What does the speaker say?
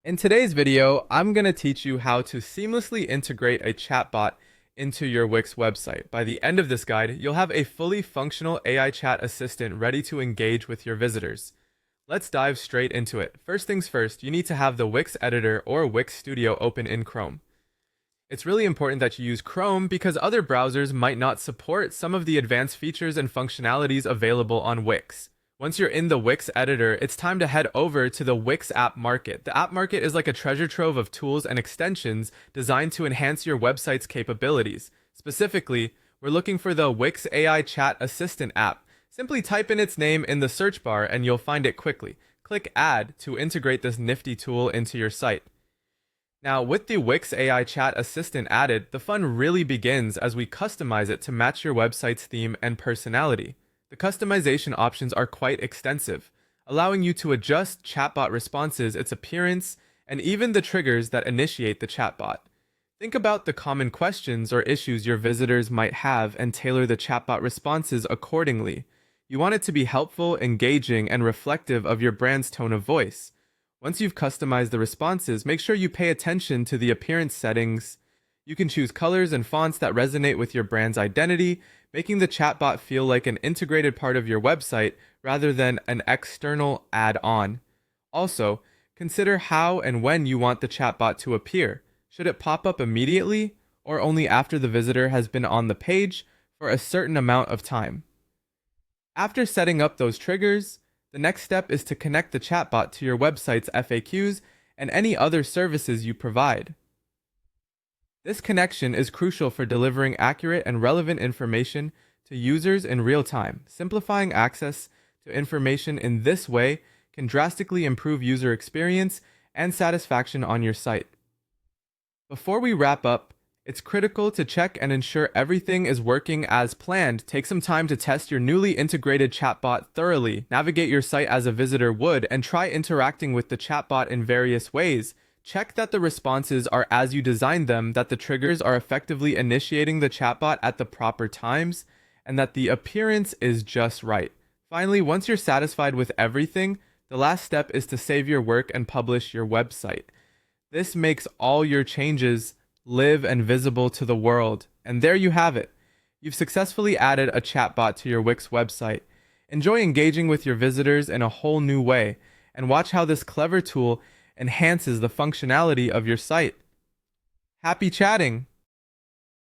In today's video, I'm going to teach you how to seamlessly integrate a chatbot into your Wix website. By the end of this guide, you'll have a fully functional AI chat assistant ready to engage with your visitors. Let's dive straight into it. First things first, you need to have the Wix editor or Wix Studio open in Chrome. It's really important that you use Chrome because other browsers might not support some of the advanced features and functionalities available on Wix. Once you're in the Wix editor, it's time to head over to the Wix app market. The app market is like a treasure trove of tools and extensions designed to enhance your website's capabilities. Specifically, we're looking for the Wix AI Chat Assistant app. Simply type in its name in the search bar and you'll find it quickly. Click Add to integrate this nifty tool into your site. Now, with the Wix AI Chat Assistant added, the fun really begins as we customize it to match your website's theme and personality. The customization options are quite extensive, allowing you to adjust chatbot responses, its appearance, and even the triggers that initiate the chatbot. Think about the common questions or issues your visitors might have and tailor the chatbot responses accordingly. You want it to be helpful, engaging, and reflective of your brand's tone of voice. Once you've customized the responses, make sure you pay attention to the appearance settings. You can choose colors and fonts that resonate with your brand's identity, making the chatbot feel like an integrated part of your website rather than an external add-on. Also, consider how and when you want the chatbot to appear. Should it pop up immediately or only after the visitor has been on the page for a certain amount of time? After setting up those triggers, the next step is to connect the chatbot to your website's FAQs and any other services you provide. This connection is crucial for delivering accurate and relevant information to users in real time. Simplifying access to information in this way can drastically improve user experience and satisfaction on your site. Before we wrap up, it's critical to check and ensure everything is working as planned. Take some time to test your newly integrated chatbot thoroughly. Navigate your site as a visitor would and try interacting with the chatbot in various ways. Check that the responses are as you designed them, that the triggers are effectively initiating the chatbot at the proper times, and that the appearance is just right. Finally, once you're satisfied with everything, the last step is to save your work and publish your website. This makes all your changes live and visible to the world. And there you have it. You've successfully added a chatbot to your Wix website. Enjoy engaging with your visitors in a whole new way, and watch how this clever tool enhances the functionality of your site. Happy chatting!